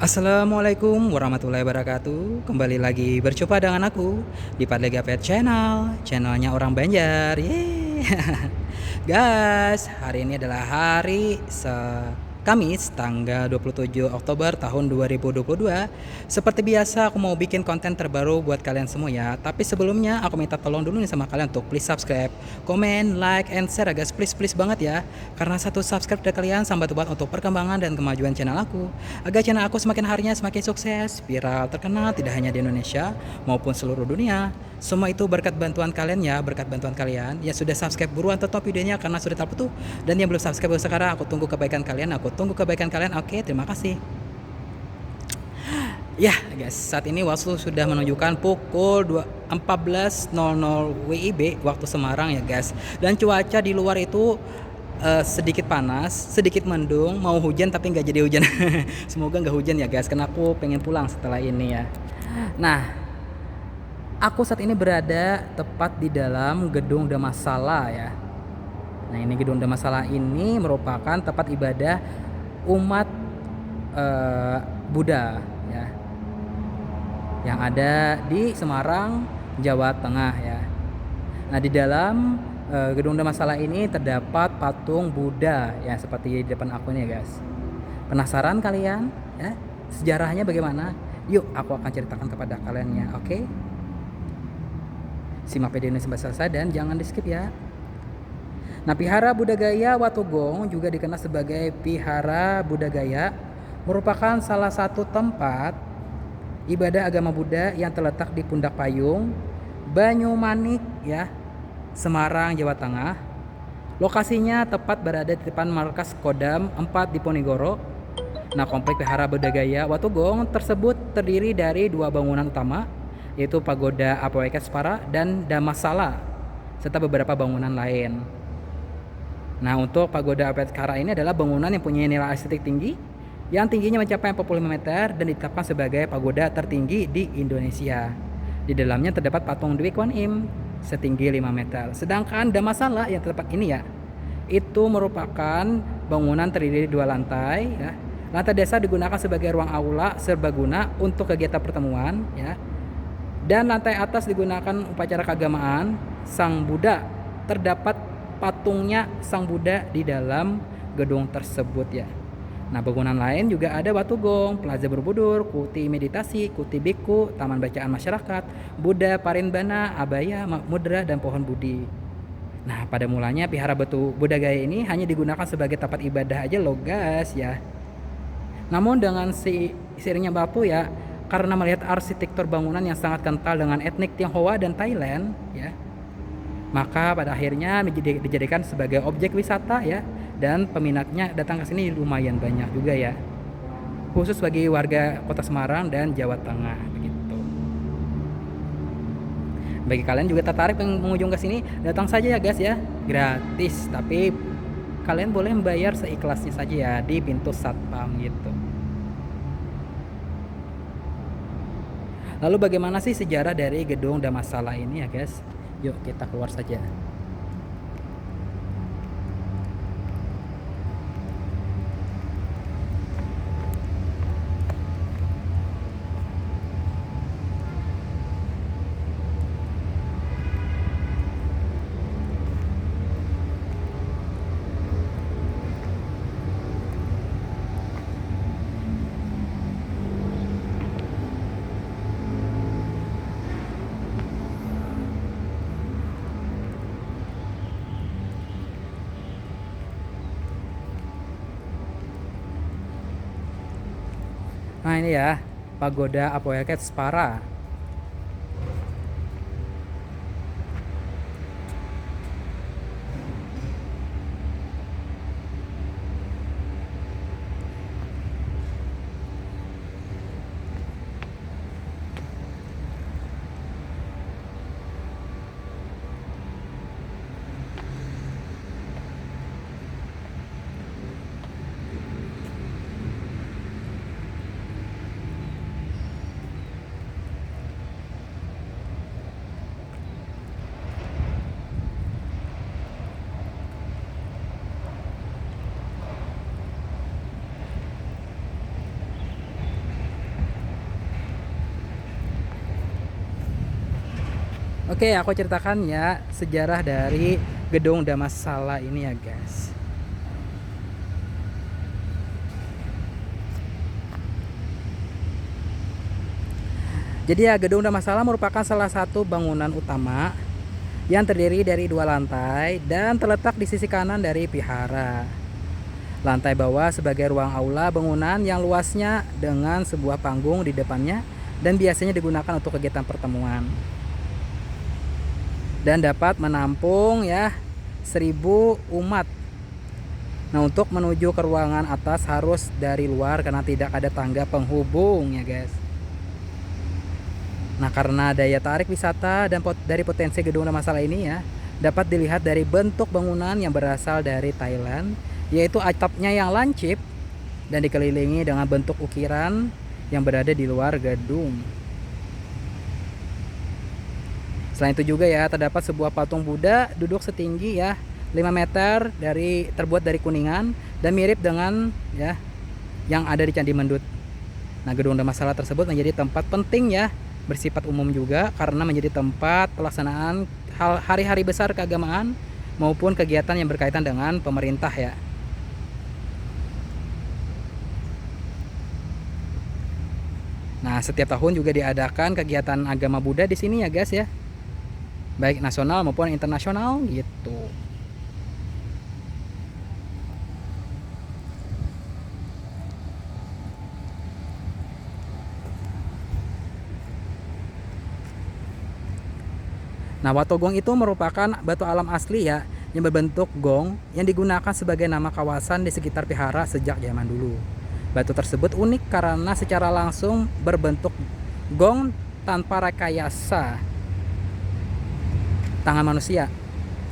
Assalamualaikum warahmatullahi wabarakatuh. Kembali lagi berjumpa dengan aku di Padlega Pet Channel, channelnya orang Banjar. Yeay. Guys, hari ini adalah hari Kamis tanggal 27 Oktober tahun 2022. Seperti biasa aku mau bikin konten terbaru buat kalian semua ya. Tapi sebelumnya aku minta tolong dulu nih sama kalian untuk please subscribe, comment, like, and share ya guys. Please banget ya. Karena satu subscribe dari kalian sambat buat untuk perkembangan dan kemajuan channel aku. Agar channel aku semakin harinya semakin sukses, viral, terkenal tidak hanya di Indonesia maupun seluruh dunia. Semua itu berkat bantuan kalian ya, berkat bantuan kalian. Yang sudah subscribe buruan tonton videonya karena sudah tahu tuh. Dan yang belum subscribe sekarang aku tunggu kebaikan kalian, Oke, terima kasih. Ya guys, saat ini waktu sudah menunjukkan pukul 14.00 WIB waktu Semarang ya guys. Dan cuaca di luar itu sedikit panas, sedikit mendung, mau hujan tapi nggak jadi hujan. Semoga nggak hujan ya guys, karena aku pengen pulang setelah ini ya. Nah, aku saat ini berada tepat di dalam gedung Dhammasala ya. Nah, ini gedung Dhammasala ini merupakan tempat ibadah umat Buddha ya, yang ada di Semarang, Jawa Tengah ya. Nah, di dalam gedung Dhammasala ini terdapat patung Buddha ya, seperti di depan aku nih guys. Penasaran kalian ya sejarahnya bagaimana? Yuk aku akan ceritakan kepada kalian ya, oke? Simak video ini sampai selesai dan jangan di skip ya. Nah, Vihara Buddha Gaya Watugong juga dikenal sebagai Vihara Buddha Gaya, merupakan salah satu tempat ibadah agama Buddha yang terletak di Pundak Payung, Banyumanik ya, Semarang, Jawa Tengah. Lokasinya tepat berada di depan markas Kodam 4 di Ponegoro. Nah, kompleks Vihara Buddha Gaya Watugong tersebut terdiri dari dua bangunan utama, yaitu Pagoda Apoyakespara dan Dhammasala, serta beberapa bangunan lain. Nah, untuk Pagoda Apoyakespara ini adalah bangunan yang punya nilai estetik tinggi, yang tingginya mencapai 45 meter dan ditetapkan sebagai pagoda tertinggi di Indonesia. Di dalamnya terdapat patung Dewi Kwan Im setinggi 5 meter. Sedangkan Dhammasala yang terdapat ini ya, itu merupakan bangunan terdiri dari 2 lantai ya. Lantai dasar digunakan sebagai ruang aula serbaguna untuk kegiatan pertemuan ya. Dan lantai atas digunakan upacara keagamaan Sang Buddha. Terdapat patungnya Sang Buddha di dalam gedung tersebut ya. Nah, bangunan lain juga ada Watugong, Plaza Borobudur, Kuti Meditasi, Kuti Biku, Taman Bacaan Masyarakat, Buddha Parimbana, Abaya, Mudra, dan Pohon Budi. Nah, pada mulanya Vihara Buddha Gaya ini hanya digunakan sebagai tempat ibadah aja loh guys ya. Namun dengan seiringnya waktu ya, karena melihat arsitektur bangunan yang sangat kental dengan etnik Tionghoa dan Thailand ya, maka pada akhirnya dijadikan sebagai objek wisata ya, dan peminatnya datang ke sini lumayan banyak juga ya, khusus bagi warga Kota Semarang dan Jawa Tengah begitu. Bagi kalian juga tertarik mengunjung ke sini, datang saja ya guys ya, gratis, tapi kalian boleh membayar seikhlasnya saja ya di pintu satpam gitu. Lalu bagaimana sih sejarah dari gedung Dhammasala ini ya guys? Yuk kita keluar saja. Nah, ini ya, Pagoda Apoyakespara. Oke, aku ceritakan ya sejarah dari Gedung Damasala ini ya guys. Jadi ya, Gedung Damasala merupakan salah satu bangunan utama yang terdiri dari 2 lantai dan terletak di sisi kanan dari vihara. Lantai bawah sebagai ruang aula bangunan yang luasnya dengan sebuah panggung di depannya dan biasanya digunakan untuk kegiatan pertemuan. Dan dapat menampung ya 1000 umat. Nah, untuk menuju ke ruangan atas harus dari luar karena tidak ada tangga penghubung ya guys. Nah, karena daya tarik wisata dan dari potensi Gedung Damasala ini ya, dapat dilihat dari bentuk bangunan yang berasal dari Thailand, yaitu atapnya yang lancip dan dikelilingi dengan bentuk ukiran yang berada di luar gedung. Selain itu juga ya, terdapat sebuah patung Buddha duduk setinggi ya 5 meter terbuat dari kuningan dan mirip dengan ya yang ada di Candi Mendut. Nah, Gedung Damasala tersebut menjadi tempat penting ya, bersifat umum juga karena menjadi tempat pelaksanaan hari-hari besar keagamaan maupun kegiatan yang berkaitan dengan pemerintah ya. Nah, setiap tahun juga diadakan kegiatan agama Buddha di sini ya guys ya. Baik nasional maupun internasional gitu. Nah, Watogong itu merupakan batu alam asli ya yang berbentuk gong yang digunakan sebagai nama kawasan di sekitar vihara sejak zaman dulu. Batu tersebut unik karena secara langsung berbentuk gong tanpa rekayasa tangan manusia.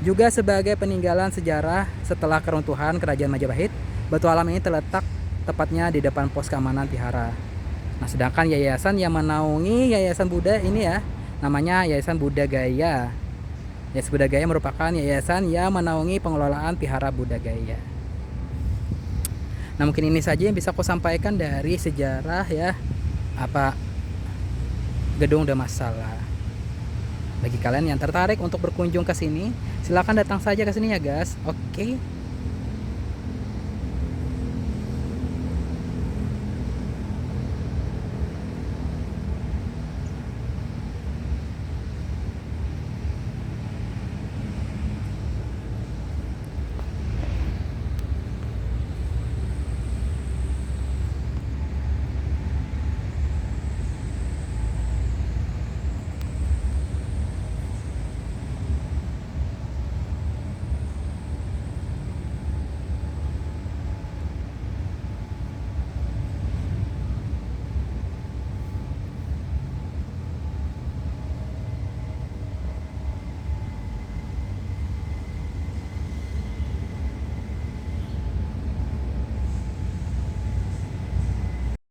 Juga sebagai peninggalan sejarah setelah keruntuhan Kerajaan Majapahit, batu alam ini terletak tepatnya di depan pos keamanan vihara. Nah, sedangkan yayasan yang menaungi Yayasan Buddha ini ya, namanya Yayasan Buddha Gaya. Yayasan Buddha Gaya merupakan yayasan yang menaungi pengelolaan vihara Buddha Gaya. Nah, mungkin ini saja yang bisa aku sampaikan dari sejarah ya Gedung Damasala. Bagi kalian yang tertarik untuk berkunjung ke sini, silakan datang saja ke sini ya guys. Oke.